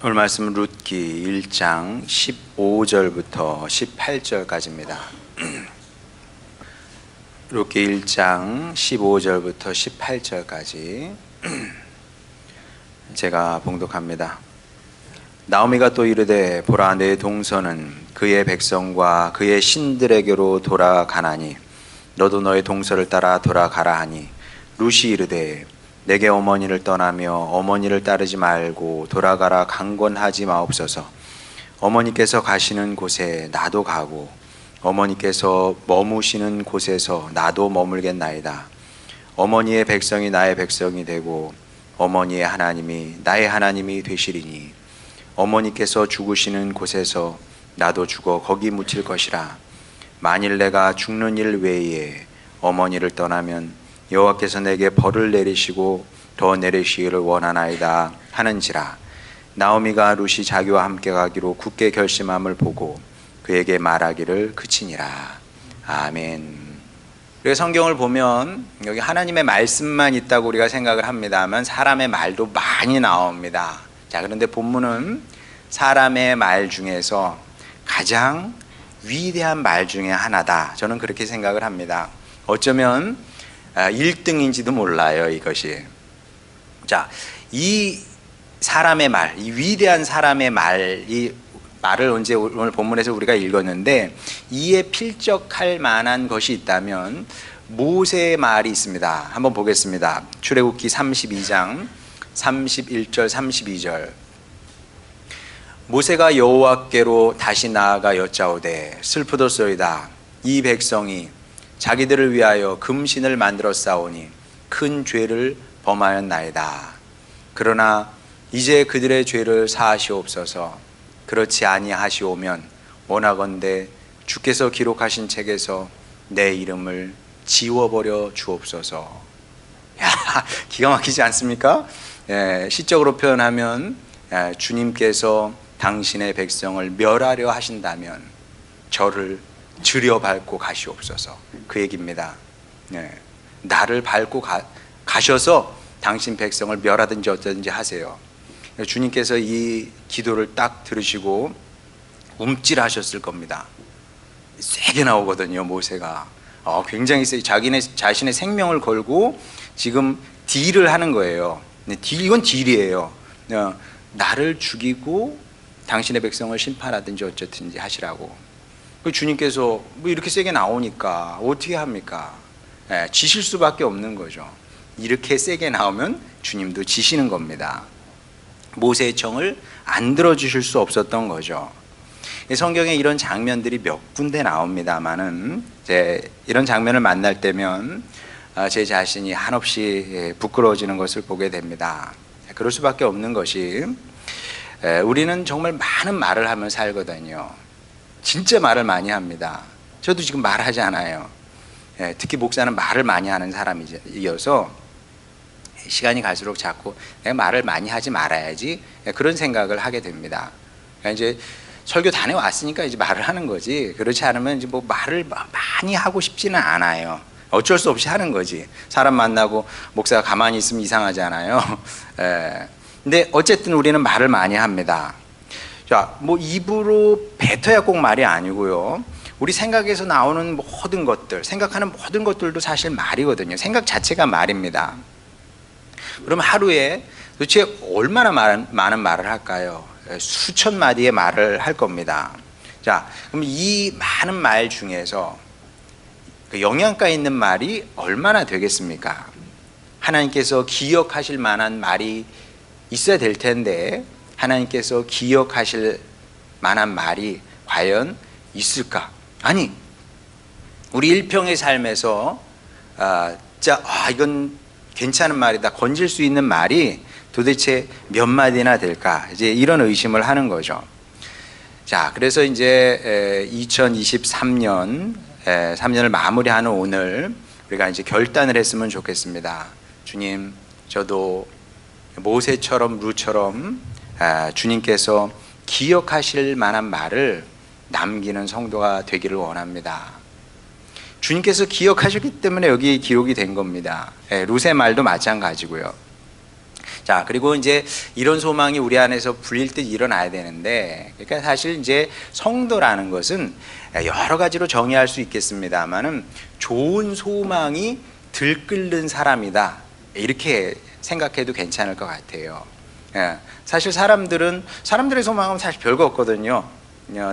오늘 말씀은 룻기 1장 15절부터 18절까지입니다. 룻기 1장 15절부터 18절까지 제가 봉독합니다. 나오미가 또 이르되 보라 내 동서는 그의 백성과 그의 신들에게로 돌아가나니 너도 너의 동서를 따라 돌아가라 하니 룻이 이르되 내게 어머니를 떠나며 어머니를 따르지 말고 돌아가라 강권하지 마옵소서. 어머니께서 가시는 곳에 나도 가고 어머니께서 머무시는 곳에서 나도 머물겠나이다. 어머니의 백성이 나의 백성이 되고 어머니의 하나님이 나의 하나님이 되시리니 어머니께서 죽으시는 곳에서 나도 죽어 거기 묻힐 것이라. 만일 내가 죽는 일 외에 어머니를 떠나면 여호와께서 내게 벌을 내리시고 더 내리시기를 원하나이다 하는지라. 나오미가 룻이 자기와 함께 가기로 굳게 결심함을 보고 그에게 말하기를 그치니라. 아멘. 그래서 성경을 보면 여기 하나님의 말씀만 있다고 우리가 생각을 합니다만 사람의 말도 많이 나옵니다. 자, 그런데 본문은 사람의 말 중에서 가장 위대한 말 중에 하나다. 저는 그렇게 생각을 합니다. 어쩌면 1등인지도 몰라요, 이것이. 자, 이 사람의 말, 이 위대한 사람의 말, 이 말을 오늘 본문에서 우리가 읽었는데 이에 필적할 만한 것이 있다면 모세의 말이 있습니다. 한번 보겠습니다. 출애굽기 32장 31절 32절. 모세가 여호와께로 다시 나아가 여짜오되 슬프도소이다. 이 백성이 자기들을 위하여 금신을 만들어 싸우니 큰 죄를 범하였나이다. 그러나 이제 그들의 죄를 사하시옵소서. 그렇지 아니하시오면 원하건대 주께서 기록하신 책에서 내 이름을 지워버려 주옵소서. 야, 기가 막히지 않습니까? 시적으로 표현하면 주님께서 당신의 백성을 멸하려 하신다면 저를 들여 밟고 가시옵소서. 그 얘기입니다. 나를 밟고 가셔서 당신 백성을 멸하든지 어쩌든지 하세요. 주님께서 이 기도를 딱 들으시고 움찔하셨을 겁니다. 세게 나오거든요, 모세가. 굉장히 세게 자신의 생명을 걸고 지금 딜을 하는 거예요. 이건 딜이에요. 나를 죽이고 당신의 백성을 심판하든지 어쩌든지 하시라고. 주님께서 뭐 이렇게 세게 나오니까 어떻게 합니까? 지실 수밖에 없는 거죠. 이렇게 세게 나오면 주님도 지시는 겁니다. 모세의 청을 안 들어주실 수 없었던 거죠. 성경에 이런 장면들이 몇 군데 나옵니다만은 이런 장면을 만날 때면 제 자신이 한없이 부끄러워지는 것을 보게 됩니다. 그럴 수밖에 없는 것이 우리는 정말 많은 말을 하며 살거든요. 진짜 말을 많이 합니다. 저도 지금 말하지 않아요. 특히 목사는 말을 많이 하는 사람이어서 시간이 갈수록 자꾸 내가 말을 많이 하지 말아야지 그런 생각을 하게 됩니다. 그러니까 이제 설교 다녀왔으니까 이제 말을 하는 거지. 그렇지 않으면 이제 뭐 말을 많이 하고 싶지는 않아요. 어쩔 수 없이 하는 거지. 사람 만나고 목사가 가만히 있으면 이상하잖아요. 근데 어쨌든 우리는 말을 많이 합니다. 자, 뭐 입으로 뱉어야 꼭 말이 아니고요. 우리 생각에서 나오는 모든 것들, 생각하는 모든 것들도 사실 말이거든요. 생각 자체가 말입니다. 그럼 하루에 도대체 얼마나 많은 말을 할까요? 수천 마디의 말을 할 겁니다. 자, 그럼 이 많은 말 중에서 그 영양가 있는 말이 얼마나 되겠습니까? 하나님께서 기억하실 만한 말이 있어야 될 텐데 하나님께서 기억하실 만한 말이 과연 있을까? 아니, 우리 일평의 삶에서 이건 괜찮은 말이다, 건질 수 있는 말이 도대체 몇 마디나 될까? 이제 이런 의심을 하는 거죠. 자, 그래서 이제 2023년 3년을 마무리하는 오늘 우리가 이제 결단을 했으면 좋겠습니다. 주님, 저도 모세처럼 룻처럼 주님께서 기억하실 만한 말을 남기는 성도가 되기를 원합니다. 주님께서 기억하셨기 때문에 여기 기록이 된 겁니다. 룻의 말도 마찬가지고요. 자, 그리고 이제 이런 소망이 우리 안에서 불일듯 일어나야 되는데, 그러니까 사실 이제 성도라는 것은 여러 가지로 정의할 수 있겠습니다만은 좋은 소망이 들끓는 사람이다, 이렇게 생각해도 괜찮을 것 같아요. 사실 사람들의 소망은 사실 별거 없거든요.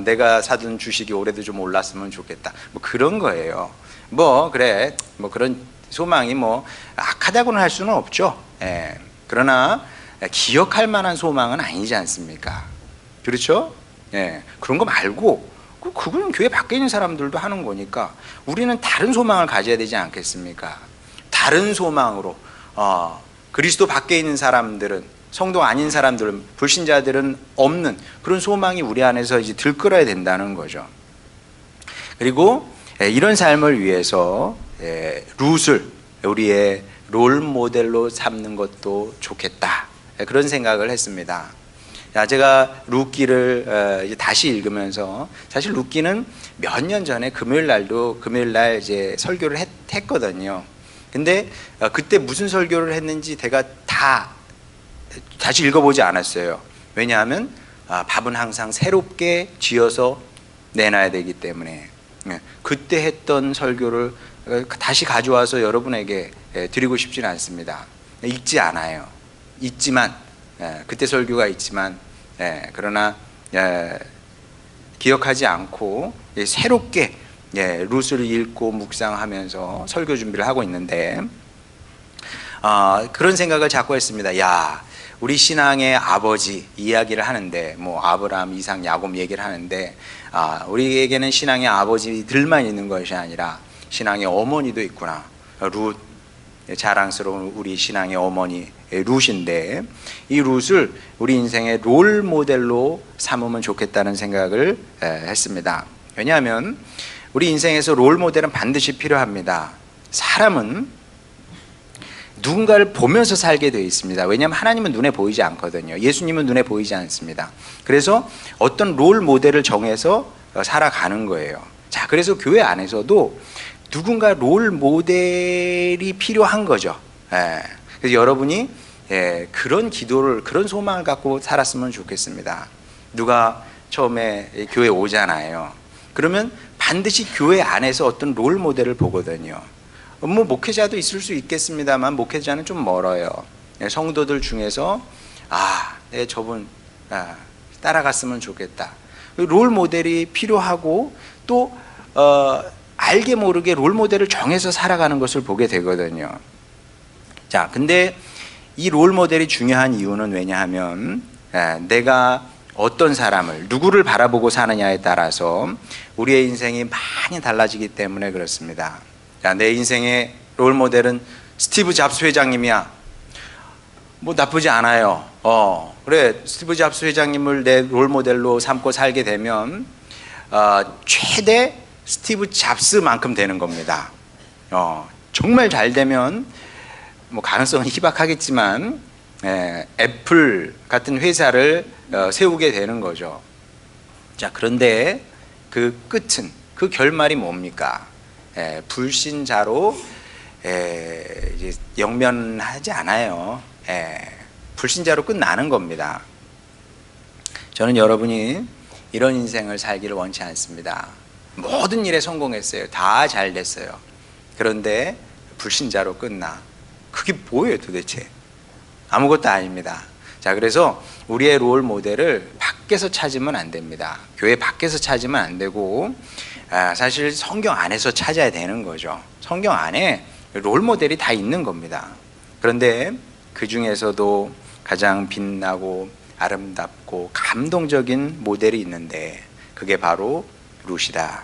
내가 사둔 주식이 올해도 좀 올랐으면 좋겠다, 뭐 그런 거예요. 뭐 그래, 뭐 그런 소망이 뭐 악하다고는 할 수는 없죠. 그러나 기억할 만한 소망은 아니지 않습니까? 그렇죠? 그런 거 말고 그건 교회 밖에 있는 사람들도 하는 거니까 우리는 다른 소망을 가져야 되지 않겠습니까? 다른 소망으로 그리스도 밖에 있는 사람들은, 성도 아닌 사람들은, 불신자들은 없는 그런 소망이 우리 안에서 이제 들끓어야 된다는 거죠. 그리고 이런 삶을 위해서 룻을 우리의 롤 모델로 삼는 것도 좋겠다, 그런 생각을 했습니다. 제가 룻기를 다시 읽으면서, 사실 룻기는 몇 년 전에 금요일 날 이제 설교를 했거든요. 근데 그때 무슨 설교를 했는지 제가 다 다시 읽어보지 않았어요. 왜냐하면 밥은 항상 새롭게 지어서 내놔야 되기 때문에 그때 했던 설교를 다시 가져와서 여러분에게 드리고 싶지는 않습니다. 읽지 않아요. 있지만, 그때 설교가 있지만, 그러나 기억하지 않고 새롭게 룻을 읽고 묵상하면서 설교 준비를 하고 있는데, 그런 생각을 자꾸 했습니다. 야, 우리 신앙의 아버지 이야기를 하는데, 뭐 아브라함, 이삭, 야곱 얘기를 하는데, 우리에게는 신앙의 아버지들만 있는 것이 아니라 신앙의 어머니도 있구나. 룻, 자랑스러운 우리 신앙의 어머니 룻인데, 이 룻을 우리 인생의 롤 모델로 삼으면 좋겠다는 생각을 했습니다. 왜냐하면 우리 인생에서 롤 모델은 반드시 필요합니다. 사람은 누군가를 보면서 살게 되어 있습니다. 왜냐하면 하나님은 눈에 보이지 않거든요. 예수님은 눈에 보이지 않습니다. 그래서 어떤 롤 모델을 정해서 살아가는 거예요. 자, 그래서 교회 안에서도 누군가 롤 모델이 필요한 거죠. 그래서 여러분이 그런 기도를, 그런 소망을 갖고 살았으면 좋겠습니다. 누가 처음에 교회 오잖아요. 그러면 반드시 교회 안에서 어떤 롤 모델을 보거든요. 뭐 목회자도 있을 수 있겠습니다만 목회자는 좀 멀어요. 성도들 중에서 저분 따라갔으면 좋겠다. 롤 모델이 필요하고, 또 알게 모르게 롤 모델을 정해서 살아가는 것을 보게 되거든요. 자, 근데 이 롤 모델이 중요한 이유는 왜냐하면 내가 어떤 사람을, 누구를 바라보고 사느냐에 따라서 우리의 인생이 많이 달라지기 때문에 그렇습니다. 자, 내 인생의 롤 모델은 스티브 잡스 회장님이야. 뭐 나쁘지 않아요. 그래, 스티브 잡스 회장님을 내 롤 모델로 삼고 살게 되면 최대 스티브 잡스만큼 되는 겁니다. 정말 잘 되면 뭐 가능성은 희박하겠지만 애플 같은 회사를 세우게 되는 거죠. 자, 그런데 그 끝은, 그 결말이 뭡니까? 불신자로 이제 영면하지 않아요. 불신자로 끝나는 겁니다. 저는 여러분이 이런 인생을 살기를 원치 않습니다. 모든 일에 성공했어요. 다 잘 됐어요. 그런데 불신자로 끝나. 그게 뭐예요 도대체? 아무것도 아닙니다. 자, 그래서 우리의 롤 모델을 밖에서 찾으면 안 됩니다. 교회 밖에서 찾으면 안 되고, 사실 성경 안에서 찾아야 되는 거죠. 성경 안에 롤 모델이 다 있는 겁니다. 그런데 그 중에서도 가장 빛나고 아름답고 감동적인 모델이 있는데, 그게 바로 룻이다.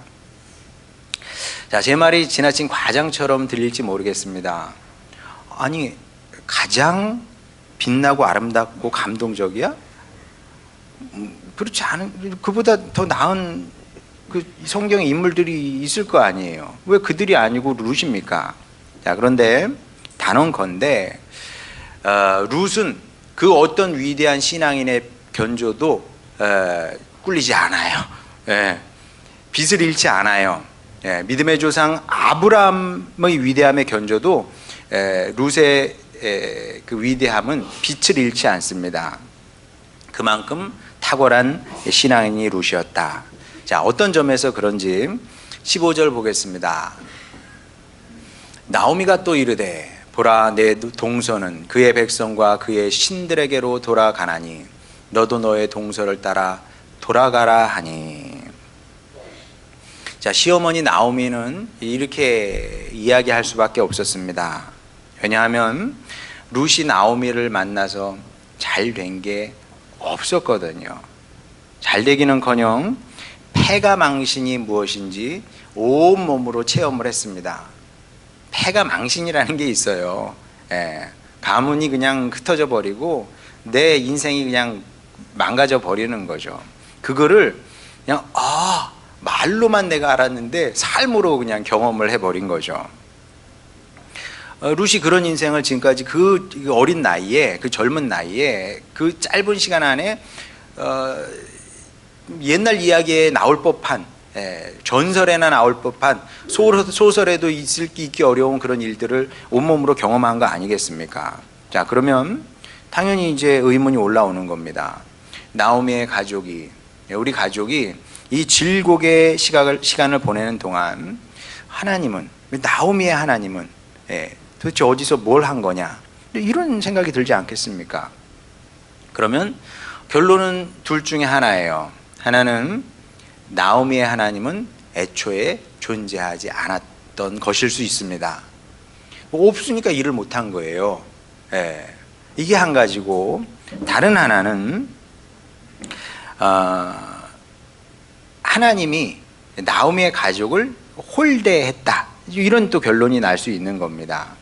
자, 제 말이 지나친 과장처럼 들릴지 모르겠습니다. 아니, 가장 빛나고 아름답고 감동적이야? 그렇지 않은, 그보다 더 나은 그 성경의 인물들이 있을 거 아니에요. 왜 그들이 아니고 룻입니까? 자, 그런데 단언컨대 룻은 그 어떤 위대한 신앙인의 견조도 꿀리지 않아요. 빛을 잃지 않아요. 믿음의 조상 아브라함의 위대함의 견조도 룻의 그 위대함은 빛을 잃지 않습니다. 그만큼 탁월한 신앙인이 룻이었다. 자, 어떤 점에서 그런지 15절 보겠습니다. 나오미가 또 이르되 보라, 내 동서는 그의 백성과 그의 신들에게로 돌아가나니 너도 너의 동서를 따라 돌아가라 하니. 자, 시어머니 나오미는 이렇게 이야기할 수밖에 없었습니다. 왜냐하면 룻이 나오미를 만나서 잘 된 게 없었거든요. 잘 되기는커녕 패가 망신이 무엇인지 온몸으로 체험을 했습니다. 패가 망신이라는 게 있어요. 예, 가문이 그냥 흩어져 버리고 내 인생이 그냥 망가져 버리는 거죠. 그거를 그냥 말로만 내가 알았는데 삶으로 그냥 경험을 해버린 거죠. 룻이 그런 인생을 지금까지 그 어린 나이에, 그 젊은 나이에, 그 짧은 시간 안에 옛날 이야기에 나올 법한, 전설에나 나올 법한, 소설에도 있기 어려운 그런 일들을 온몸으로 경험한 거 아니겠습니까? 자, 그러면 당연히 이제 의문이 올라오는 겁니다. 나오미의 가족이, 우리 가족이 이 질곡의 시간을 보내는 동안 하나님은, 나오미의 하나님은 도대체 어디서 뭘 한 거냐, 이런 생각이 들지 않겠습니까? 그러면 결론은 둘 중에 하나예요. 하나는 나오미의 하나님은 애초에 존재하지 않았던 것일 수 있습니다. 없으니까 일을 못한 거예요. 이게 한 가지고, 다른 하나는 하나님이 나오미의 가족을 홀대했다, 이런 또 결론이 날 수 있는 겁니다.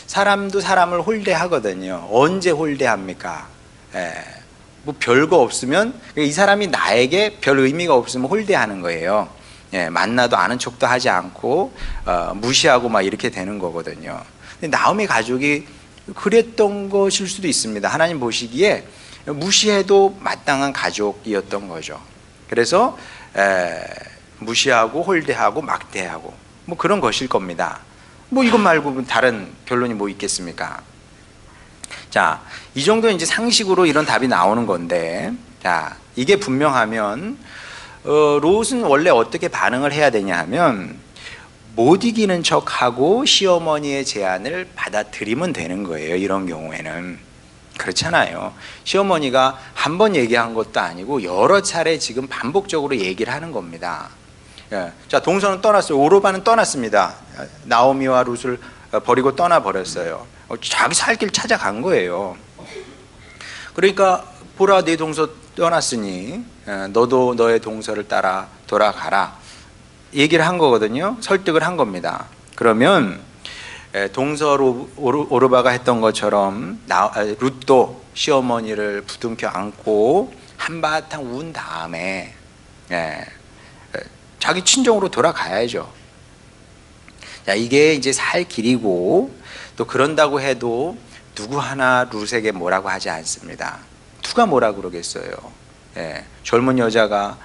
사람도 사람을 홀대하거든요. 언제 홀대합니까? 뭐 별거 없으면, 이 사람이 나에게 별 의미가 없으면 홀대하는 거예요. 만나도 아는 척도 하지 않고 무시하고 막 이렇게 되는 거거든요. 근데 나오미 가족이 그랬던 것일 수도 있습니다. 하나님 보시기에 무시해도 마땅한 가족이었던 거죠. 그래서 무시하고 홀대하고 막대하고 뭐 그런 것일 겁니다. 뭐 이것 말고 다른 결론이 뭐 있겠습니까? 자, 이 정도 이제 상식으로 이런 답이 나오는 건데, 자, 이게 분명하면 롯은 원래 어떻게 반응을 해야 되냐 하면, 못 이기는 척하고 시어머니의 제안을 받아들이면 되는 거예요. 이런 경우에는 그렇잖아요. 시어머니가 한 번 얘기한 것도 아니고 여러 차례 지금 반복적으로 얘기를 하는 겁니다. 자, 동서는 떠났어요. 오르바는 떠났습니다. 나오미와 룻을 버리고 떠나버렸어요. 자기 살 길 찾아간 거예요. 그러니까 보라, 네 동서 떠났으니 너도 너의 동서를 따라 돌아가라, 얘기를 한 거거든요. 설득을 한 겁니다. 그러면 동서 오르바가 했던 것처럼 룻도 시어머니를 부둥켜 안고 한바탕 운 다음에 자기 친정으로 돌아가야죠. 자, 이게 이제 살 길이고, 또 그런다고 해도 누구 하나 룻에게 뭐라고 하지 않습니다. 누가 뭐라 그러겠어요. 젊은 여자가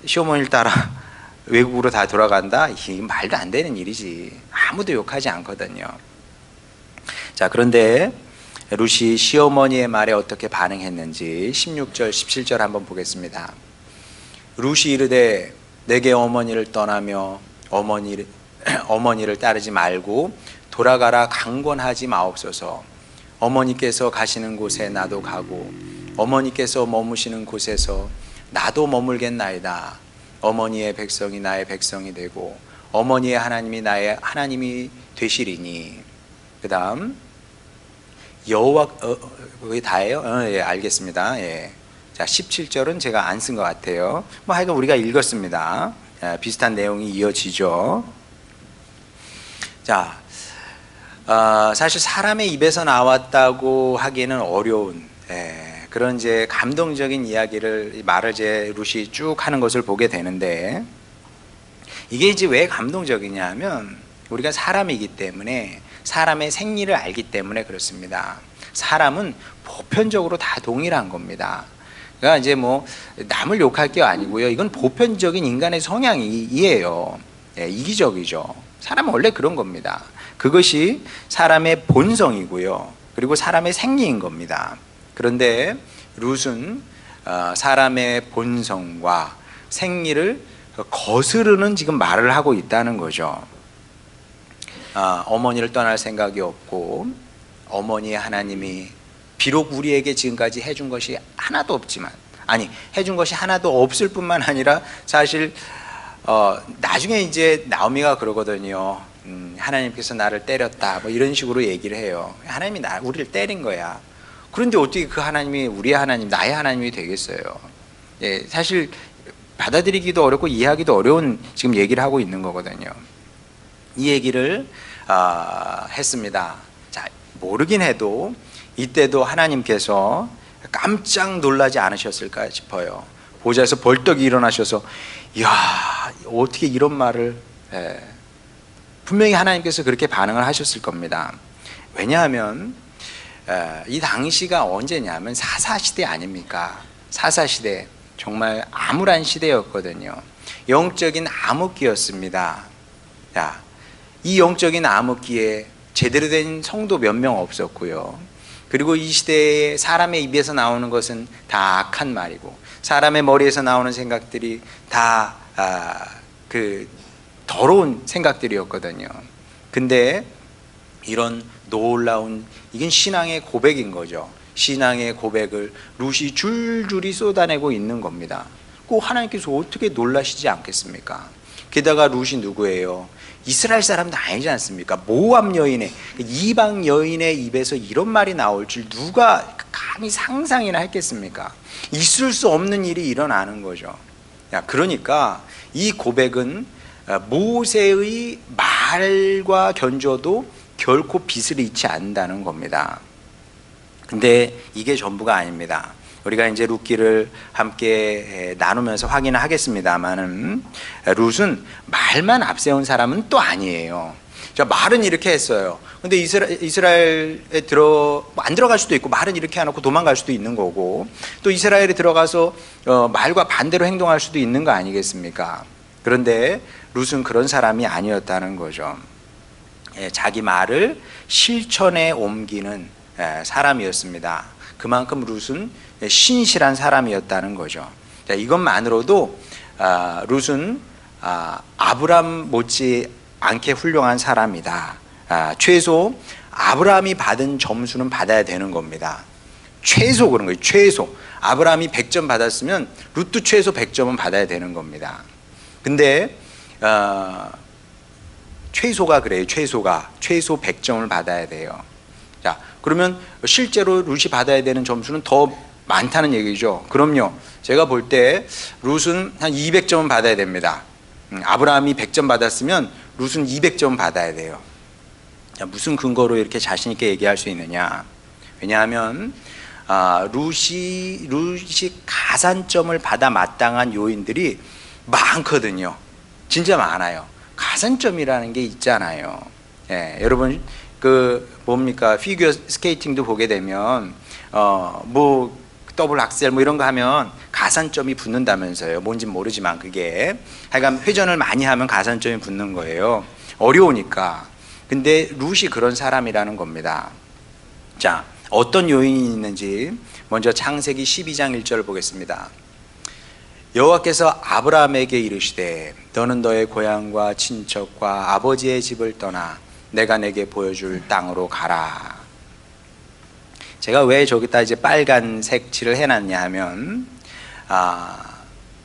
시어머니를 따라 외국으로 다 돌아간다? 이게 말도 안 되는 일이지. 아무도 욕하지 않거든요. 자, 그런데 룻이 시어머니의 말에 어떻게 반응했는지 16절, 17절 한번 보겠습니다. 룻이 이르되 내게 어머니를 떠나며 어머니를 따르지 말고 돌아가라 강권하지 마옵소서. 어머니께서 가시는 곳에 나도 가고 어머니께서 머무시는 곳에서 나도 머물겠나이다. 어머니의 백성이 나의 백성이 되고 어머니의 하나님이 나의 하나님이 되시리니. 그 다음 여호와 그게 다예요? 예, 알겠습니다. 예. 자, 17절은 제가 안 쓴 것 같아요. 뭐 하여간 우리가 읽었습니다. 비슷한 내용이 이어지죠. 자, 사실 사람의 입에서 나왔다고 하기에는 어려운 그런 이제 감동적인 말을 이제 룻이 쭉 하는 것을 보게 되는데, 이게 이제 왜 감동적이냐 하면 우리가 사람이기 때문에, 사람의 생리를 알기 때문에 그렇습니다. 사람은 보편적으로 다 동일한 겁니다. 그러니까 이제 뭐 남을 욕할 게 아니고요. 이건 보편적인 인간의 성향이에요. 이기적이죠. 사람은 원래 그런 겁니다. 그것이 사람의 본성이고요. 그리고 사람의 생리인 겁니다. 그런데 룻은 사람의 본성과 생리를 거스르는 지금 말을 하고 있다는 거죠. 어머니를 떠날 생각이 없고 어머니의 하나님이 비록 우리에게 지금까지 해준 것이 하나도 없지만, 아니 해준 것이 하나도 없을 뿐만 아니라 사실 나중에 이제 나오미가 그러거든요. 하나님께서 나를 때렸다 뭐 이런 식으로 얘기를 해요. 하나님이 우리를 때린 거야. 그런데 어떻게 그 하나님이 우리의 하나님, 나의 하나님이 되겠어요? 예, 사실 받아들이기도 어렵고 이해하기도 어려운 지금 얘기를 하고 있는 거거든요. 이 얘기를 했습니다. 자, 모르긴 해도 이때도 하나님께서 깜짝 놀라지 않으셨을까 싶어요. 보좌에서 벌떡 일어나셔서 이야, 어떻게 이런 말을, 분명히 하나님께서 그렇게 반응을 하셨을 겁니다. 왜냐하면 이 당시가 언제냐면 사사시대 아닙니까? 사사시대, 정말 암울한 시대였거든요. 영적인 암흑기였습니다. 자, 이 영적인 암흑기에 제대로 된 성도 몇 명 없었고요. 그리고 이 시대에 사람의 입에서 나오는 것은 다 악한 말이고, 사람의 머리에서 나오는 생각들이 다 그 더러운 생각들이었거든요. 근데 이런 놀라운, 이건 신앙의 고백인 거죠. 신앙의 고백을 룻이 줄줄이 쏟아내고 있는 겁니다. 꼭 하나님께서 어떻게 놀라시지 않겠습니까? 게다가 룻이 누구예요? 이스라엘 사람도 아니지 않습니까? 모압 여인의, 이방 여인의 입에서 이런 말이 나올 줄 누가 감히 상상이나 했겠습니까? 있을 수 없는 일이 일어나는 거죠. 그러니까 이 고백은 모세의 말과 견줘도 결코 빛을 잃지 않는다는 겁니다. 근데 이게 전부가 아닙니다. 우리가 이제 룻기를 함께 나누면서 확인을 하겠습니다만은, 룻은 말만 앞세운 사람은 또 아니에요. 자, 말은 이렇게 했어요. 근데 이스라엘에 안 들어갈 수도 있고, 말은 이렇게 해놓고 도망갈 수도 있는 거고, 또 이스라엘에 들어가서 말과 반대로 행동할 수도 있는 거 아니겠습니까? 그런데 룻은 그런 사람이 아니었다는 거죠. 자기 말을 실천에 옮기는 사람이었습니다. 그만큼 룻은 신실한 사람이었다는 거죠. 자, 이것만으로도 룻은 아브람 못지 않게 훌륭한 사람이다. 최소 아브라함이 받은 점수는 받아야 되는 겁니다. 최소 그런 거예요. 최소. 아브라함이 100점 받았으면 룻도 최소 100점은 받아야 되는 겁니다. 근데 최소가 그래요. 최소 100점을 받아야 돼요. 자, 그러면 실제로 룻이 받아야 되는 점수는 더 많다는 얘기죠. 그럼요. 제가 볼 때 룻은 한 200점은 받아야 됩니다. 아브라함이 100점 받았으면 룻은 200점 받아야 돼요. 자, 무슨 근거로 이렇게 자신 있게 얘기할 수 있느냐? 왜냐하면 룻이 가산점을 받아 마땅한 요인들이 많거든요. 진짜 많아요. 가산점이라는 게 있잖아요. 예, 여러분 뭡니까? 피겨 스케이팅도 보게 되면 뭐 더블 악셀 뭐 이런 거 하면 가산점이 붙는다면서요. 뭔진 모르지만 그게 하여간 회전을 많이 하면 가산점이 붙는 거예요. 어려우니까. 근데 룻이 그런 사람이라는 겁니다. 자, 어떤 요인이 있는지 먼저 창세기 12장 1절을 보겠습니다. 여호와께서 아브라함에게 이르시되 너는 너의 고향과 친척과 아버지의 집을 떠나 내가 내게 보여줄 땅으로 가라. 제가 왜 저기다 이제 빨간색 칠을 해놨냐 하면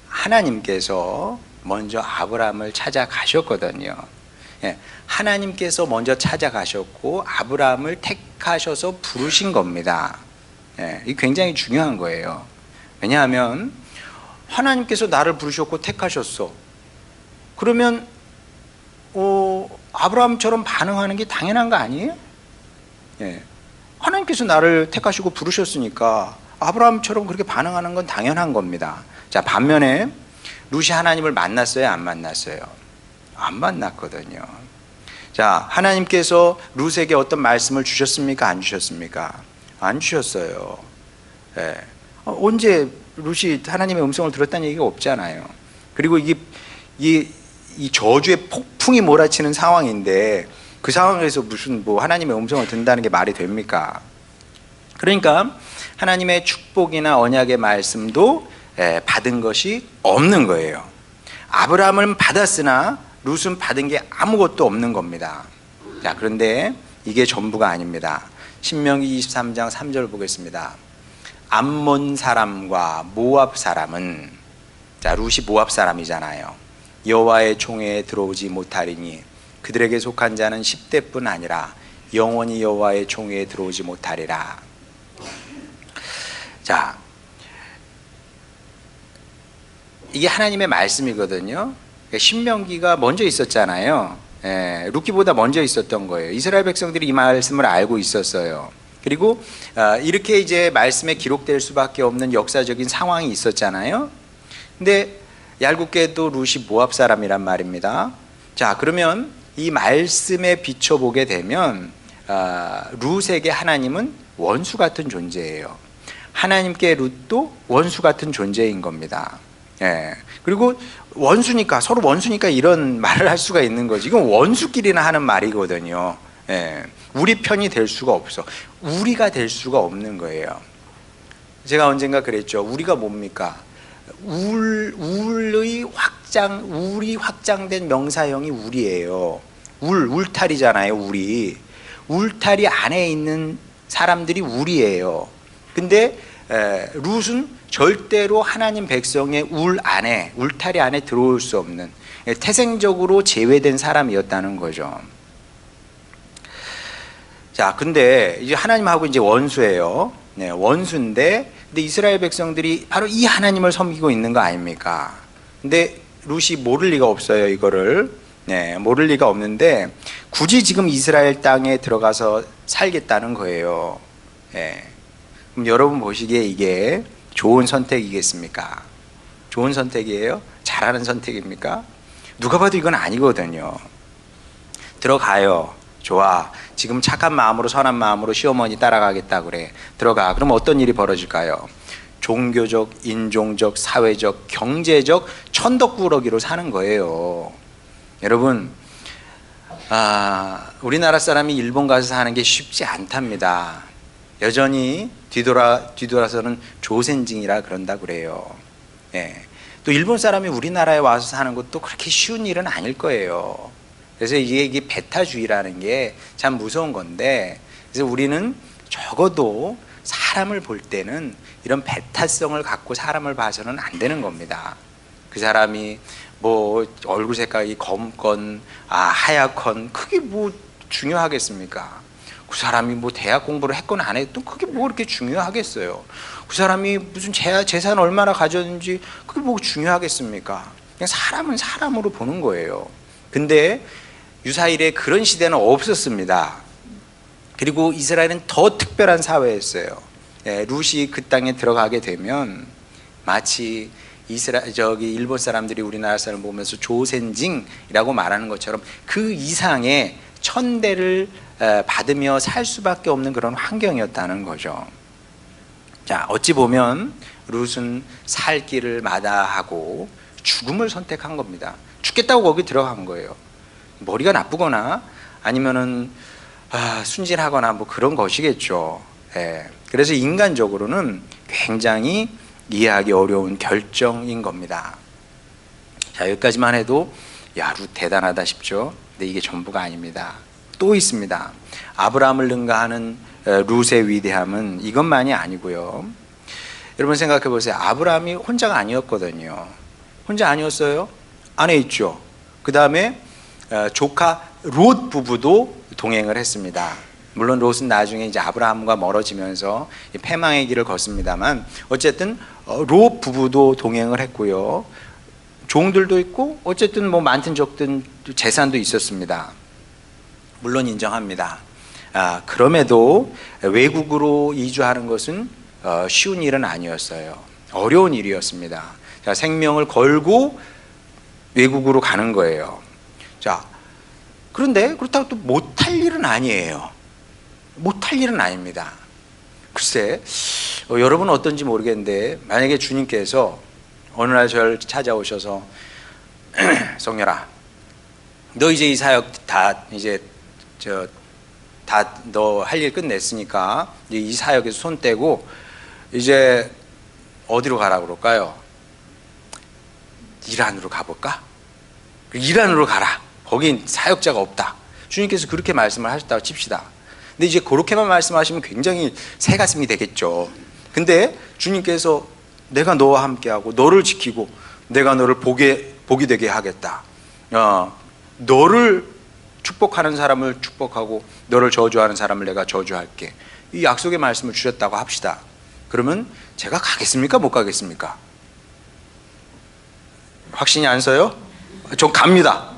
하나님께서 먼저 아브라함을 찾아가셨거든요. 예, 하나님께서 먼저 찾아가셨고 아브라함을 택하셔서 부르신 겁니다. 예, 이게 굉장히 중요한 거예요. 왜냐하면 하나님께서 나를 부르셨고 택하셨어. 그러면 아브라함처럼 반응하는 게 당연한 거 아니에요? 예. 하나님께서 나를 택하시고 부르셨으니까 아브라함처럼 그렇게 반응하는 건 당연한 겁니다. 자, 반면에 룻이 하나님을 만났어요? 안 만났어요? 안 만났거든요. 자, 하나님께서 룻에게 어떤 말씀을 주셨습니까? 안 주셨습니까? 안 주셨어요. 예. 언제 룻이 하나님의 음성을 들었다는 얘기가 없잖아요. 그리고 이 저주의 폭풍이 몰아치는 상황인데 그 상황에서 무슨 뭐 하나님의 음성을 듣는다는 게 말이 됩니까? 그러니까 하나님의 축복이나 언약의 말씀도 받은 것이 없는 거예요. 아브라함은 받았으나 룻은 받은 게 아무것도 없는 겁니다. 자, 그런데 이게 전부가 아닙니다. 신명기 23장 3절 보겠습니다. 암몬 사람과 모압 사람은, 자, 룻이 모압 사람이잖아요. 여호와의 총회에 들어오지 못하리니 그들에게 속한 자는 10대뿐 아니라 영원히 여호와의 총회에 들어오지 못하리라. 자, 이게 하나님의 말씀이거든요. 신명기가 먼저 있었잖아요. 룻기보다 먼저 있었던 거예요. 이스라엘 백성들이 이 말씀을 알고 있었어요. 그리고 이렇게 이제 말씀에 기록될 수밖에 없는 역사적인 상황이 있었잖아요. 근데 얄궂게도 룻이 모압 사람이란 말입니다. 자, 그러면 이 말씀에 비춰보게 되면 룻에게 하나님은 원수 같은 존재예요. 하나님께 룻도 원수 같은 존재인 겁니다. 그리고 원수니까, 서로 원수니까 이런 말을 할 수가 있는 거지. 이건 원수끼리나 하는 말이거든요. 우리 편이 될 수가 없어. 우리가 될 수가 없는 거예요. 제가 언젠가 그랬죠. 우리가 뭡니까? 울이 확장된 명사형이 울이에요. 울타리잖아요. 울타리 안에 있는 사람들이 울이에요. 근데 룻은 절대로 하나님 백성의 울타리 안에 들어올 수 없는, 태생적으로 제외된 사람이었다는 거죠. 자, 근데 이제 하나님하고 이제 원수예요. 원수인데, 근데 이스라엘 백성들이 바로 이 하나님을 섬기고 있는 거 아닙니까? 근데 룻이 모를 리가 없어요, 이거를. 모를 리가 없는데, 굳이 지금 이스라엘 땅에 들어가서 살겠다는 거예요. 그럼 여러분 보시기에 이게 좋은 선택이겠습니까? 좋은 선택이에요? 잘하는 선택입니까? 누가 봐도 이건 아니거든요. 들어가요. 좋아. 지금 착한 마음으로, 선한 마음으로 시어머니 따라가겠다 그래. 들어가. 그럼 어떤 일이 벌어질까요? 종교적, 인종적, 사회적, 경제적 천덕꾸러기로 사는 거예요. 여러분, 우리나라 사람이 일본 가서 사는 게 쉽지 않답니다. 여전히 뒤돌아서는 조센징이라 그런다 그래요. 또 일본 사람이 우리나라에 와서 사는 것도 그렇게 쉬운 일은 아닐 거예요. 그래서 이게 배타주의라는 게 참 무서운 건데, 그래서 우리는 적어도 사람을 볼 때는 이런 배타성을 갖고 사람을 봐서는 안 되는 겁니다. 그 사람이 뭐 얼굴 색깔이 검건 하얗건 그게 뭐 중요하겠습니까? 그 사람이 뭐 대학 공부를 했건 안 했건 그게 뭐 그렇게 중요하겠어요? 그 사람이 무슨 재산 얼마나 가졌는지 그게 뭐 중요하겠습니까? 그냥 사람은 사람으로 보는 거예요. 근데 유사일에 그런 시대는 없었습니다. 그리고 이스라엘은 더 특별한 사회였어요. 룻이 그 땅에 들어가게 되면 마치 일본 사람들이 우리나라 사람을 보면서 조센징이라고 말하는 것처럼 그 이상의 천대를 받으며 살 수밖에 없는 그런 환경이었다는 거죠. 자, 어찌 보면 룻은 살 길을 마다하고 죽음을 선택한 겁니다. 죽겠다고 거기 들어간 거예요. 머리가 나쁘거나 아니면은 순진하거나 뭐 그런 것이겠죠. 그래서 인간적으로는 굉장히 이해하기 어려운 결정인 겁니다. 자, 여기까지만 해도 야, 룻 대단하다 싶죠. 근데 이게 전부가 아닙니다. 또 있습니다. 아브라함을 능가하는 룻의 위대함은 이것만이 아니고요. 여러분 생각해 보세요. 아브라함이 혼자가 아니었거든요. 혼자 아니었어요? 안에 있죠. 그 다음에 조카 롯 부부도 동행을 했습니다. 물론 롯은 나중에 이제 아브라함과 멀어지면서 패망의 길을 걷습니다만, 어쨌든 롯 부부도 동행을 했고요. 종들도 있고, 어쨌든 뭐 많든 적든 재산도 있었습니다. 물론 인정합니다. 그럼에도 외국으로 이주하는 것은 쉬운 일은 아니었어요. 어려운 일이었습니다. 자, 생명을 걸고 외국으로 가는 거예요. 자, 그런데 그렇다고 또 못할 일은 아니에요. 못할 일은 아닙니다. 글쎄, 여러분은 어떤지 모르겠는데, 만약에 주님께서 어느 날 저를 찾아오셔서 성렬아, 너 이제 이 사역 다 이제 다 너 할 일 끝냈으니까 이 사역에서 손 떼고 이제 어디로 가라 그럴까요? 이란으로 가볼까? 이란으로 가라. 거긴 사역자가 없다. 주님께서 그렇게 말씀을 하셨다고 칩시다. 근데 이제 그렇게만 말씀하시면 굉장히 새 가슴이 되겠죠. 근데 주님께서 내가 너와 함께하고 너를 지키고 내가 너를 복이 되게 하겠다. 너를 축복하는 사람을 축복하고 너를 저주하는 사람을 내가 저주할게. 이 약속의 말씀을 주셨다고 합시다. 그러면 제가 가겠습니까? 못 가겠습니까? 확신이 안 서요? 전 갑니다.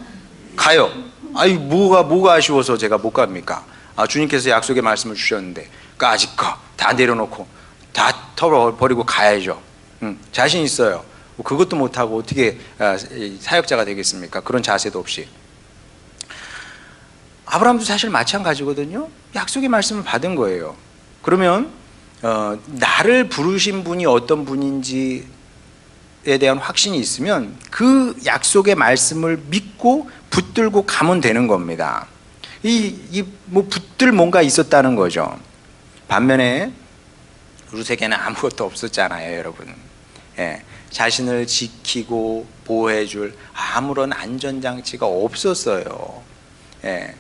가요. 아니 뭐가 아쉬워서 제가 못 갑니까? 주님께서 약속의 말씀을 주셨는데 까짓 거 다 내려놓고 다 털어버리고 가야죠. 자신 있어요. 그것도 못하고 어떻게 사역자가 되겠습니까? 그런 자세도 없이. 아브라함도 사실 마찬가지거든요. 약속의 말씀을 받은 거예요. 그러면 나를 부르신 분이 어떤 분인지에 대한 확신이 있으면 그 약속의 말씀을 믿고 붙들고 가면 되는 겁니다. 뭐 붙들 뭔가 있었다는 거죠. 반면에 룻에게는 아무것도 없었잖아요, 여러분. 예, 자신을 지키고 보호해줄 아무런 안전장치가 없었어요. 예,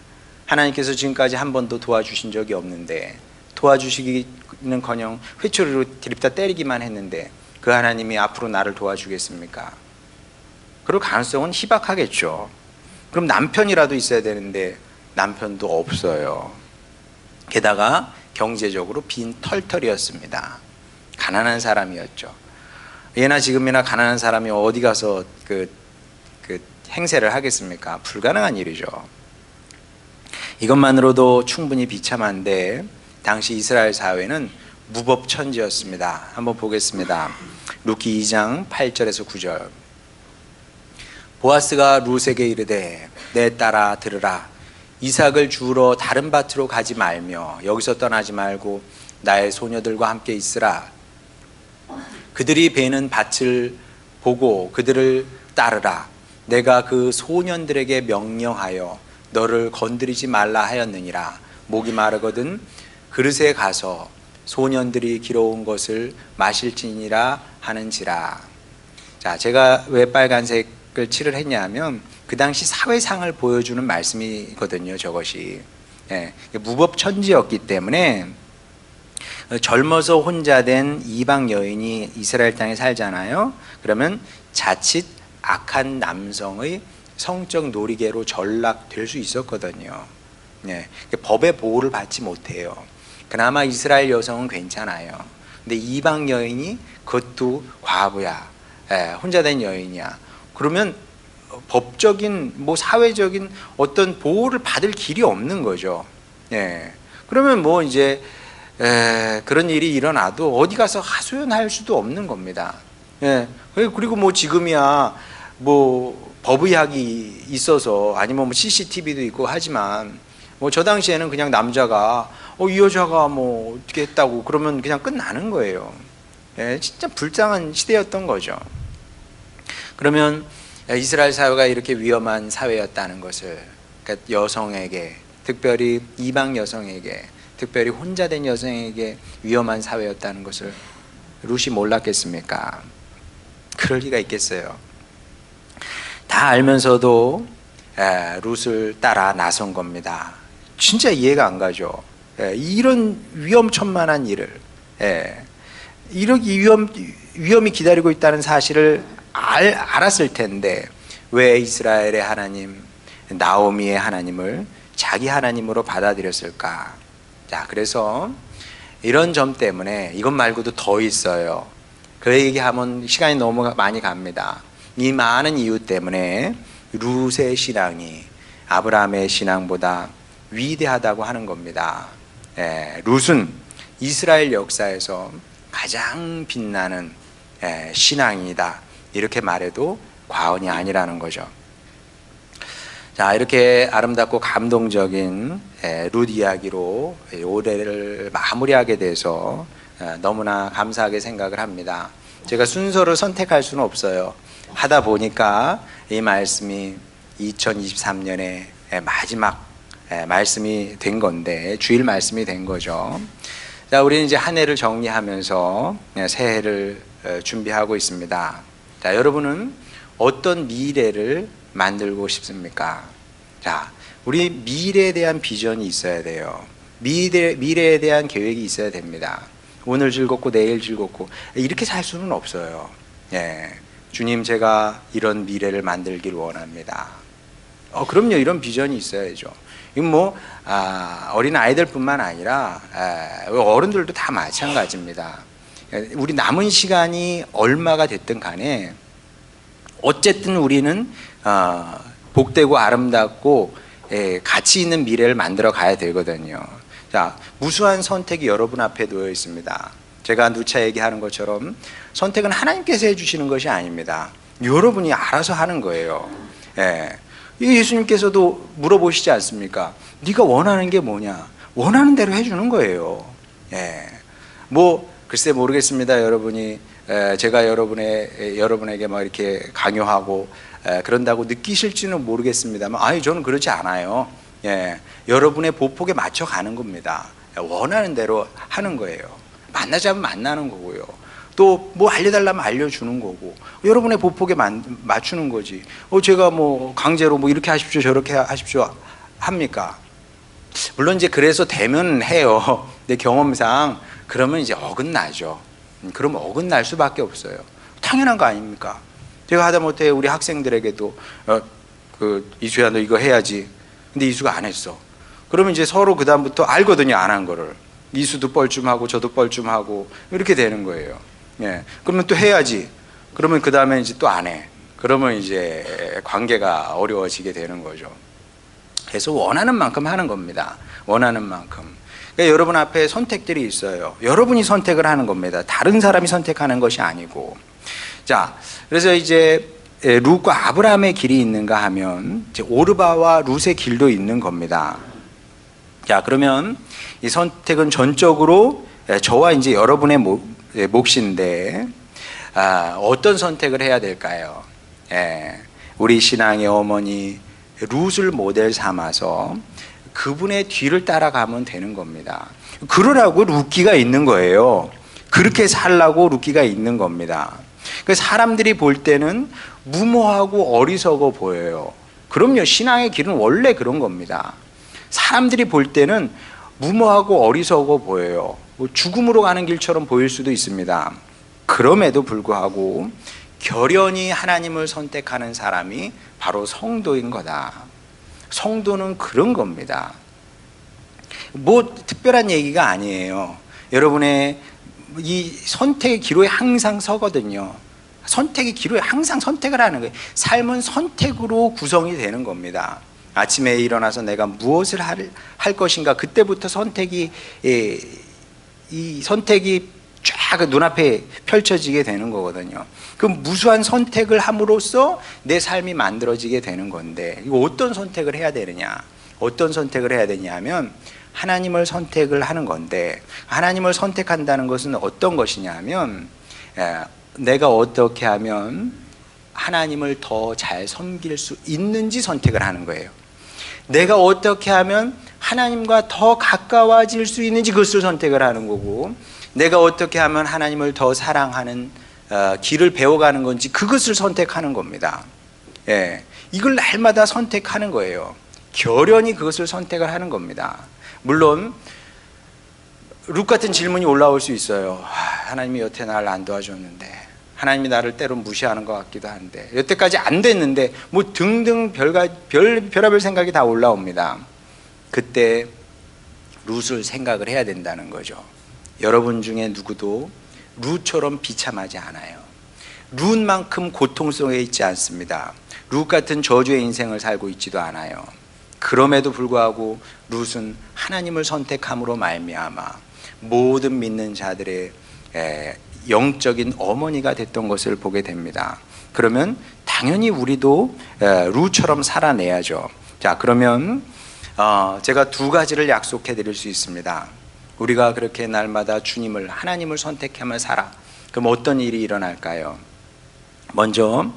하나님께서 지금까지 한 번도 도와주신 적이 없는데, 도와주시기는커녕 회초리로 드립다 때리기만 했는데 그 하나님이 앞으로 나를 도와주겠습니까? 그럴 가능성은 희박하겠죠. 그럼 남편이라도 있어야 되는데 남편도 없어요. 게다가 경제적으로 빈 털털이었습니다. 가난한 사람이었죠. 예나 지금이나 가난한 사람이 어디 가서 그 행세를 하겠습니까? 불가능한 일이죠. 이것만으로도 충분히 비참한데 당시 이스라엘 사회는 무법천지였습니다. 한번 보겠습니다. 룻기 2장 8절에서 9절. 보아스가 룻에게 이르되 내 딸아 들으라. 이삭을 주우러 다른 밭으로 가지 말며 여기서 떠나지 말고 나의 소녀들과 함께 있으라. 그들이 베는 밭을 보고 그들을 따르라. 내가 그 소년들에게 명령하여 너를 건드리지 말라 하였느니라. 목이 마르거든 그릇에 가서 소년들이 길어온 것을 마실지니라 하는지라. 자, 제가 왜 빨간색을 칠을 했냐면 그 당시 사회상을 보여주는 말씀이거든요, 저것이. 예, 무법천지였기 때문에 젊어서 혼자 된 이방 여인이 이스라엘 땅에 살잖아요. 그러면 자칫 악한 남성의 성적 놀이개로 전락될 수 있었거든요. 예, 법의 보호를 받지 못해요. 그나마 이스라엘 여성은 괜찮아요. 근데 이방 여인이 그것도 과부야, 혼자 된 여인이야. 그러면 법적인 뭐 사회적인 어떤 보호를 받을 길이 없는 거죠. 예. 그러면 뭐 이제 그런 일이 일어나도 어디 가서 하소연할 수도 없는 겁니다. 예. 그리고 뭐 지금이야 뭐 법의학이 있어서 아니면 뭐 CCTV도 있고 하지만 뭐 저 당시에는 그냥 남자가 이 여자가 뭐 어떻게 했다고 그러면 그냥 끝나는 거예요. 예, 진짜 불쌍한 시대였던 거죠. 그러면 이스라엘 사회가 이렇게 위험한 사회였다는 것을, 그러니까 여성에게, 특별히 이방 여성에게, 특별히 혼자 된 여성에게 위험한 사회였다는 것을 룻이 몰랐겠습니까? 그럴 리가 있겠어요. 다 알면서도 룻을 따라 나선 겁니다. 진짜 이해가 안 가죠. 이런 위험천만한 일을, 이렇게 위험이 기다리고 있다는 사실을 알았을 텐데 왜 이스라엘의 하나님, 나오미의 하나님을 자기 하나님으로 받아들였을까? 자, 그래서 이런 점 때문에 이것 말고도 더 있어요. 그 얘기하면 시간이 너무 많이 갑니다. 이 많은 이유 때문에 룻의 신앙이 아브라함의 신앙보다 위대하다고 하는 겁니다. 룻은 이스라엘 역사에서 가장 빛나는 신앙이다, 이렇게 말해도 과언이 아니라는 거죠. 자, 이렇게 아름답고 감동적인 룻 이야기로 올해를 마무리하게 돼서 너무나 감사하게 생각을 합니다. 제가 순서를 선택할 수는 없어요. 하다 보니까 이 말씀이 2023년의 마지막 말씀이 된 건데, 주일 말씀이 된 거죠. 자, 우리는 이제 한 해를 정리하면서 새해를 준비하고 있습니다. 자, 여러분은 어떤 미래를 만들고 싶습니까? 자, 우리 미래에 대한 비전이 있어야 돼요. 미래에 대한 계획이 있어야 됩니다. 오늘 즐겁고 내일 즐겁고 이렇게 살 수는 없어요. 예, 주님, 제가 이런 미래를 만들길 원합니다. 그럼요, 이런 비전이 있어야죠. 이건 뭐 어린 아이들뿐만 아니라 어른들도 다 마찬가지입니다. 우리 남은 시간이 얼마가 됐든 간에 어쨌든 우리는 복되고 아름답고 가치 있는 미래를 만들어 가야 되거든요. 자, 무수한 선택이 여러분 앞에 놓여 있습니다. 제가 누차 얘기하는 것처럼 선택은 하나님께서 해주시는 것이 아닙니다. 여러분이 알아서 하는 거예요. 예수님께서도 물어보시지 않습니까? 네가 원하는 게 뭐냐? 원하는 대로 해주는 거예요. 뭐 글쎄 모르겠습니다. 여러분이 제가 여러분에게 막 이렇게 강요하고 그런다고 느끼실지는 모르겠습니다만, 저는 그렇지 않아요. 여러분의 보폭에 맞춰 가는 겁니다. 원하는 대로 하는 거예요. 만나자면 만나는 거고요. 또 뭐 알려달라면 알려주는 거고, 여러분의 보폭에 맞추는 거지. 제가 뭐 강제로 뭐 이렇게 하십시오 저렇게 하십시오 합니까? 물론 이제 그래서 되면 해요. 내 경험상 그러면 이제 어긋나죠. 그러면 어긋날 수밖에 없어요. 당연한 거 아닙니까? 제가 하다못해 우리 학생들에게도 이수야 너 이거 해야지. 근데 이수가 안 했어. 그러면 이제 서로 그 다음부터 알거든요, 안 한 거를. 이수도 뻘쭘하고 저도 뻘쭘하고 이렇게 되는 거예요. 그러면 또 해야지. 그러면 그 다음에 이제 또 안 해. 그러면 이제 관계가 어려워지게 되는 거죠. 그래서 원하는 만큼 하는 겁니다. 원하는 만큼. 그러니까 여러분 앞에 선택들이 있어요. 여러분이 선택을 하는 겁니다. 다른 사람이 선택하는 것이 아니고. 자, 그래서 이제 룻과 아브라함의 길이 있는가 하면 이제 오르바와 룻의 길도 있는 겁니다. 자, 그러면 이 선택은 전적으로 저와 이제 여러분의 몫인데, 어떤 선택을 해야 될까요? 우리 신앙의 어머니 룻을 모델 삼아서 그분의 뒤를 따라가면 되는 겁니다. 그러라고 룻기가 있는 거예요. 그렇게 살라고 룻기가 있는 겁니다. 사람들이 볼 때는 무모하고 어리석어 보여요. 그럼요, 신앙의 길은 원래 그런 겁니다. 사람들이 볼 때는 무모하고 어리석어 보여요. 죽음으로 가는 길처럼 보일 수도 있습니다. 그럼에도 불구하고 결연히 하나님을 선택하는 사람이 바로 성도인 거다. 성도는 그런 겁니다. 뭐 특별한 얘기가 아니에요. 여러분의 이 선택의 기로에 항상 서거든요. 선택의 기로에 항상 선택을 하는 거예요. 삶은 선택으로 구성이 되는 겁니다. 아침에 일어나서 내가 무엇을 할 것인가, 그때부터 선택이 이 선택이 쫙 눈앞에 펼쳐지게 되는 거거든요. 그 무수한 선택을 함으로써 내 삶이 만들어지게 되는 건데, 이거 어떤 선택을 해야 되느냐? 어떤 선택을 해야 되냐 하면 하나님을 선택을 하는 건데, 하나님을 선택한다는 것은 어떤 것이냐 하면 내가 어떻게 하면 하나님을 더 잘 섬길 수 있는지 선택을 하는 거예요. 내가 어떻게 하면 하나님과 더 가까워질 수 있는지 그것을 선택을 하는 거고, 내가 어떻게 하면 하나님을 더 사랑하는 길을 배워가는 건지 그것을 선택하는 겁니다. 이걸 날마다 선택하는 거예요. 결연히 그것을 선택을 하는 겁니다. 물론 룻 같은 질문이 올라올 수 있어요. 하나님이 여태 나를 안 도와줬는데, 하나님이 나를 때론 무시하는 것 같기도 한데, 여태까지 안 됐는데, 뭐 등등 별의별 생각이 다 올라옵니다. 그때 룻을 생각을 해야 된다는 거죠. 여러분 중에 누구도 룻처럼 비참하지 않아요. 룻만큼 고통 속에 있지 않습니다. 룻 같은 저주의 인생을 살고 있지도 않아요. 그럼에도 불구하고 룻은 하나님을 선택함으로 말미암아 모든 믿는 자들의 영적인 어머니가 됐던 것을 보게 됩니다. 그러면 당연히 우리도 룻처럼 살아내야죠. 자, 그러면 제가 두 가지를 약속해 드릴 수 있습니다. 우리가 그렇게 날마다 주님을, 하나님을 선택하며 살아. 그럼 어떤 일이 일어날까요? 먼저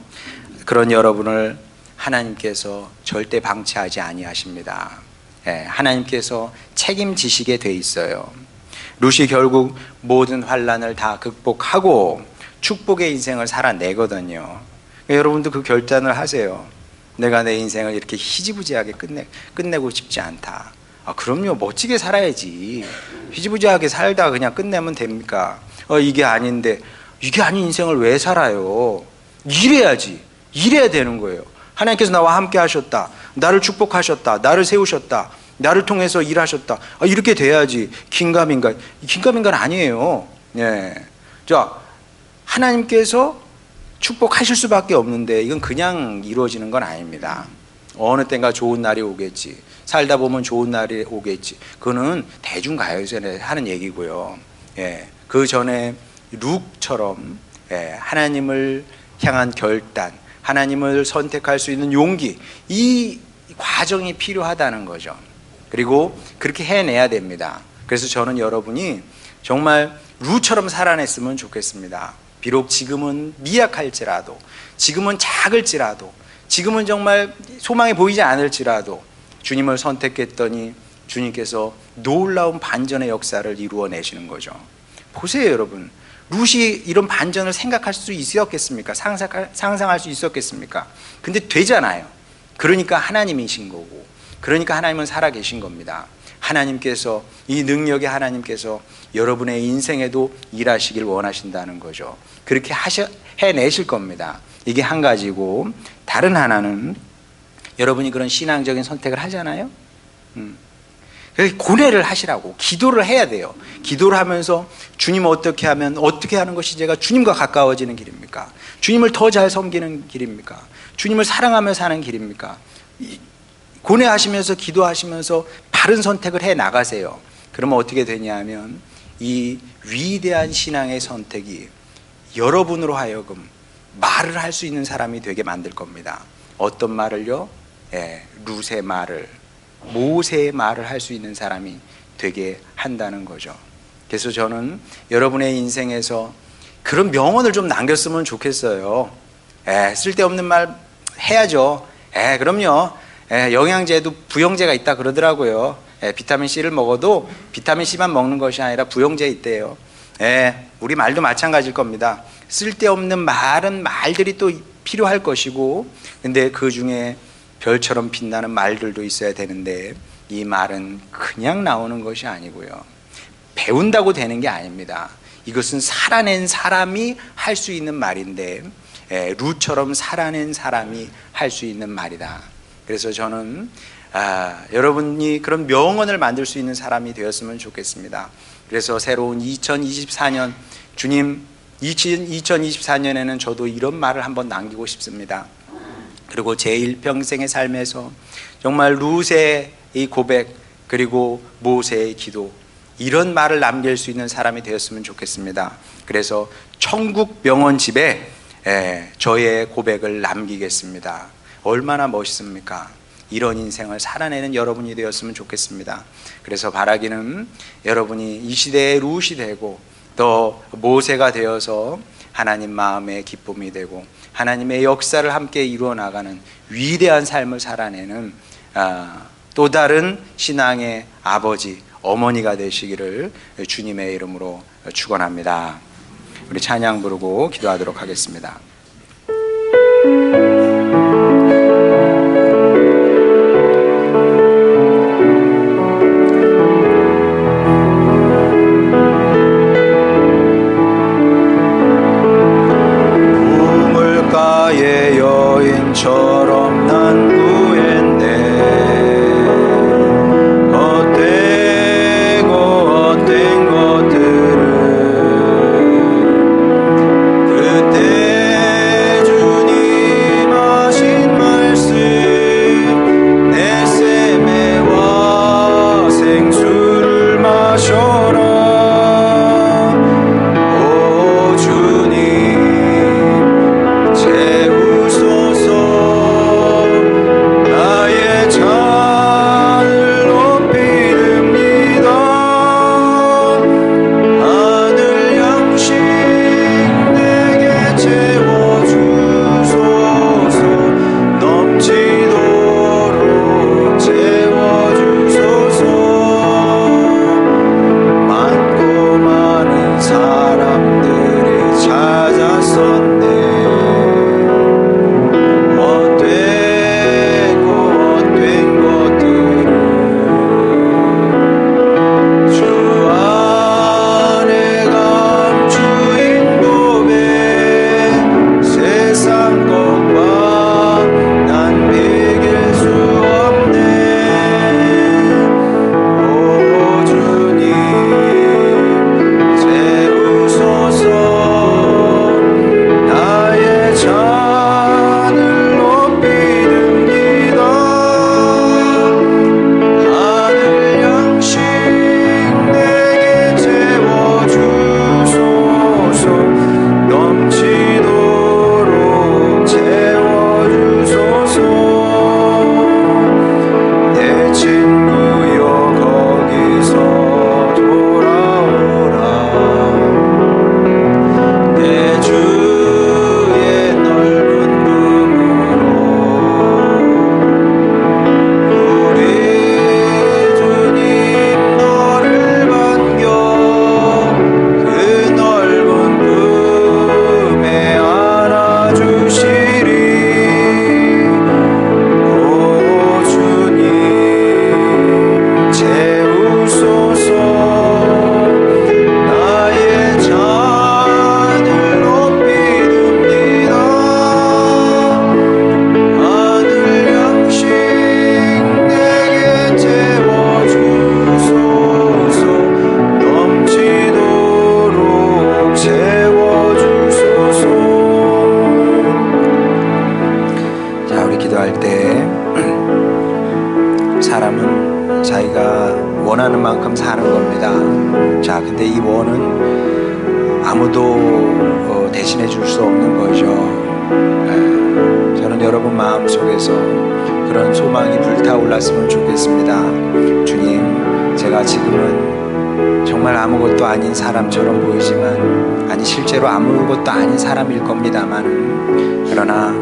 그런 여러분을 하나님께서 절대 방치하지 아니하십니다. 하나님께서 책임지시게 돼 있어요. 룻이 결국 모든 환난을 다 극복하고 축복의 인생을 살아내거든요. 여러분도 그 결단을 하세요. 내가 내 인생을 이렇게 희지부지하게 끝내고 싶지 않다. 그럼요, 멋지게 살아야지. 희지부지하게 살다가 그냥 끝내면 됩니까? 이게 아닌데, 이게 아닌 인생을 왜 살아요? 일해야지. 일해야 되는 거예요. 하나님께서 나와 함께 하셨다. 나를 축복하셨다. 나를 세우셨다. 나를 통해서 일하셨다. 이렇게 돼야지. 긴가민가. 긴가민가는 아니에요. 자, 하나님께서 축복하실 수밖에 없는데 이건 그냥 이루어지는 건 아닙니다. 어느 때인가 좋은 날이 오겠지. 살다 보면 좋은 날이 오겠지. 그거는 대중가요에서 하는 얘기고요. 그 전에 룩처럼 하나님을 향한 결단, 하나님을 선택할 수 있는 용기, 이 과정이 필요하다는 거죠. 그리고 그렇게 해내야 됩니다. 그래서 저는 여러분이 정말 룻처럼 살아냈으면 좋겠습니다. 비록 지금은 미약할지라도, 지금은 작을지라도, 지금은 정말 소망이 보이지 않을지라도 주님을 선택했더니 주님께서 놀라운 반전의 역사를 이루어내시는 거죠. 보세요, 여러분. 룻이 이런 반전을 생각할 수 있었겠습니까? 상상할 수 있었겠습니까? 근데 되잖아요. 그러니까 하나님이신 거고, 그러니까 하나님은 살아계신 겁니다. 하나님께서, 이 능력의 하나님께서 여러분의 인생에도 일하시길 원하신다는 거죠. 그렇게 해내실 겁니다. 이게 한 가지고, 다른 하나는 여러분이 그런 신앙적인 선택을 하잖아요. 고뇌를 하시라고, 기도를 해야 돼요. 기도를 하면서 주님 어떻게 하면, 어떻게 하는 것이 제가 주님과 가까워지는 길입니까? 주님을 더 잘 섬기는 길입니까? 주님을 사랑하며 사는 길입니까? 고뇌하시면서 기도하시면서 바른 선택을 해 나가세요. 그러면 어떻게 되냐 하면 이 위대한 신앙의 선택이 여러분으로 하여금 말을 할 수 있는 사람이 되게 만들 겁니다. 어떤 말을요? 룻의 말을, 모세의 말을 할 수 있는 사람이 되게 한다는 거죠. 그래서 저는 여러분의 인생에서 그런 명언을 좀 남겼으면 좋겠어요. 쓸데없는 말 해야죠. 그럼요. 영양제도 부영제가 있다 그러더라고요. 비타민C를 먹어도 비타민C만 먹는 것이 아니라 부영제 있대요. 우리 말도 마찬가지일 겁니다. 쓸데없는 말은 말들이 또 필요할 것이고, 근데 그 중에 별처럼 빛나는 말들도 있어야 되는데 이 말은 그냥 나오는 것이 아니고요. 배운다고 되는 게 아닙니다. 이것은 살아낸 사람이 할 수 있는 말인데, 룻처럼 살아낸 사람이 할 수 있는 말이다. 그래서 저는 여러분이 그런 명언을 만들 수 있는 사람이 되었으면 좋겠습니다. 그래서 새로운 2024년, 주님 2024년에는 저도 이런 말을 한번 남기고 싶습니다. 그리고 제 일평생의 삶에서 정말 룻의 이 고백, 그리고 모세의 기도, 이런 말을 남길 수 있는 사람이 되었으면 좋겠습니다. 그래서 천국 명언집에 저의 고백을 남기겠습니다. 얼마나 멋있습니까? 이런 인생을 살아내는 여러분이 되었으면 좋겠습니다. 그래서 바라기는 여러분이 이 시대의 룻이 되고 또 모세가 되어서 하나님 마음의 기쁨이 되고 하나님의 역사를 함께 이루어 나가는 위대한 삶을 살아내는 또 다른 신앙의 아버지, 어머니가 되시기를 주님의 이름으로 축원합니다. 우리 찬양 부르고 기도하도록 하겠습니다. 우물가의 여인처럼 난 구했네. 헛된 것들을 그때 주님 자기가 원하는 만큼 사는 겁니다. 자, 근데 이 원은 아무도 대신해 줄 수 없는 거죠. 저는 여러분 마음속에서 그런 소망이 불타올랐으면 좋겠습니다. 주님, 제가 지금은 정말 아무것도 아닌 사람처럼 보이지만, 아니 실제로 아무것도 아닌 사람일 겁니다만, 그러나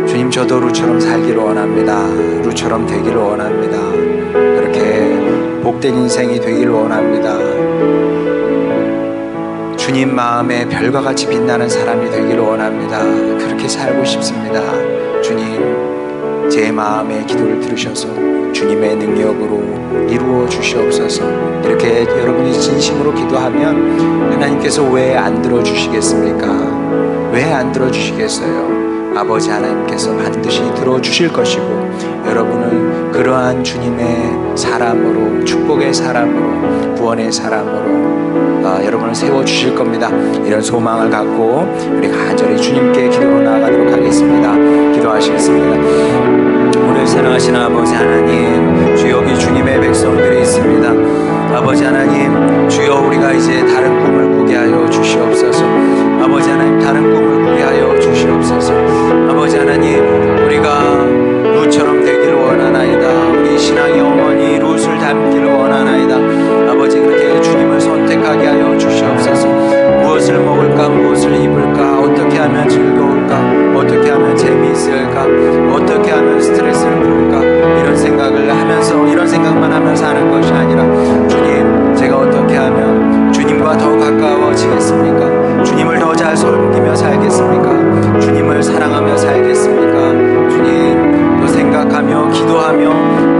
주님, 저도 루처럼 살기를 원합니다. 루처럼 되기를 원합니다. 그렇게 복된 인생이 되기를 원합니다. 주님 마음에 별과 같이 빛나는 사람이 되기를 원합니다. 그렇게 살고 싶습니다. 주님, 제 마음의 기도를 들으셔서 주님의 능력으로 이루어 주시옵소서. 이렇게 여러분이 진심으로 기도하면 하나님께서 왜 안 들어주시겠습니까? 왜 안 들어주시겠어요? 아버지 하나님께서 반드시 들어주실 것이고, 여러분을 그러한 주님의 사람으로, 축복의 사람으로, 구원의 사람으로 여러분을 세워주실 겁니다. 이런 소망을 갖고 우리 간절히 주님께 기도로 나아가도록 하겠습니다. 기도하시겠습니다. 오늘 사랑하시는 아버지 하나님, 주여 여기 주님의 백성들이 있습니다. 아버지 하나님, 주여 우리가 이제 다른 꿈을 꾸게 하여 주시옵소서. 아버지 하나님, 다른 꿈을 꾸게 하여 주시옵소서. 아버지 하나님, 우리가 룻처럼 되기를 원하나이다. 우리 신앙의 어머니 룻을 닮기를 원하나이다. 아버지, 그렇게 주님을 선택하게 하여 주시옵소서. 무엇을 먹을까, 무엇을 입을까, 어떻게 하면 즐거울까, 어떻게 하면 재미있을까, 어떻게 하면 스트레스를 풀까, 이런 생각을 하면서, 이런 생각만 하면서 하는 것이 아니라, 주님, 제가 어떻게 하면 주님과 더 가까워지겠습니까? 주님을 더 잘 섬기며 살겠습니까? 주님을 사랑하며 살겠습니까? 주님, 또 생각하며 기도하며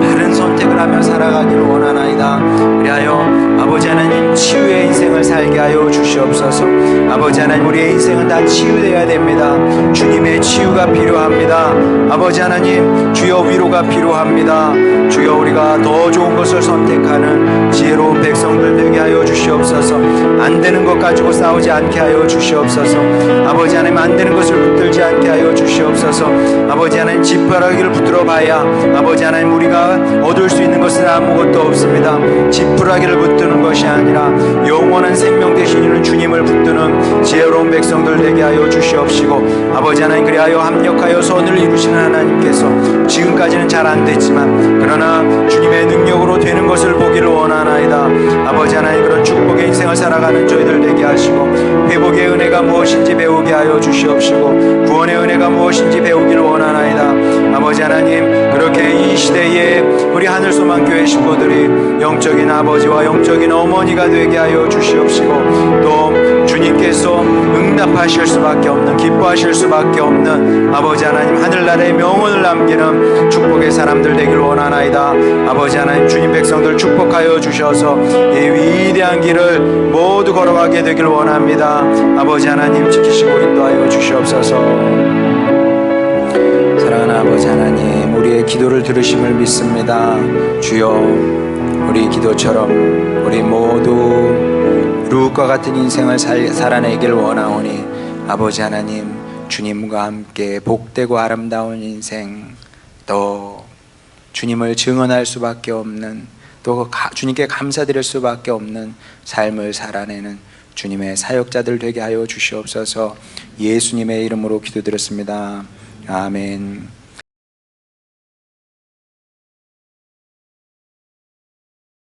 바른 선택을 하며 살아가기를 원하나이다. 그리하여 아버지 하나님, 치유의 인생을 살게 하여 주시옵소서. 아버지 하나님, 우리의 인생은 다 치유되어야 됩니다. 주님의 치유가 필요합니다. 아버지 하나님, 주여 위로가 필요합니다. 주여 우리가 더 좋은 것을 선택하는 지혜로운 백성들 되게 하여 주시옵소서. 안 되는 것 가지고 싸우지 않게 하여 주시옵소서. 아버지 하나님, 안 되는 것을 붙들지 않게 하여 주시옵소서. 아버지 하나님, 지푸라기를 붙들어 봐야 아버지 하나님, 우리가 얻을 수 있는 것은 아무것도 없습니다. 지푸라기를 붙드는 것이 아니라 영원한 생명 되시는 주님을 붙드는 지혜로운 백성들 되게 하여 주시옵시고, 아버지 하나님, 그리하여 합력하여 선을 이루시는 하나님께서 지금까지는 잘 안 됐지만 그러나 주님의 능력으로 되는 것을 보기를 원하나이다. 아버지 하나님, 그런 축복의 인생을 살아가는 저희들 되게 하시고, 회복의 은혜가 무엇인지 배우게 하여 주시옵시고, 구원의 은혜가 무엇인지 배우기를 원하나이다. 아버지 하나님, 그렇게 이 시대에 우리 하늘소망교회 식구들이 영적인 아버지와 영적인 어머니가 되게 하여 주시옵시고, 또 주님께서 응답하실 수밖에 없는, 기뻐하실 수밖에 없는 아버지 하나님, 하늘나라의 명언을 남기는 축복의 사람들 되길 원하나이다. 아버지 하나님, 주님 백성들 축복하여 주셔서 이 위대한 길을 모두 걸어가게 되길 원합니다. 아버지 하나님, 지키시고 인도하여 주시옵소서. 사랑하는 아버지 하나님, 우리의 기도를 들으심을 믿습니다. 주여, 우리 기도처럼 우리 모두 룻과 같은 인생을 살아내길 원하오니, 아버지 하나님, 주님과 함께 복되고 아름다운 인생, 또 주님을 증언할 수밖에 없는, 또 주님께 감사드릴 수밖에 없는 삶을 살아내는 주님의 사역자들 되게 하여 주시옵소서. 예수님의 이름으로 기도드렸습니다. 아멘.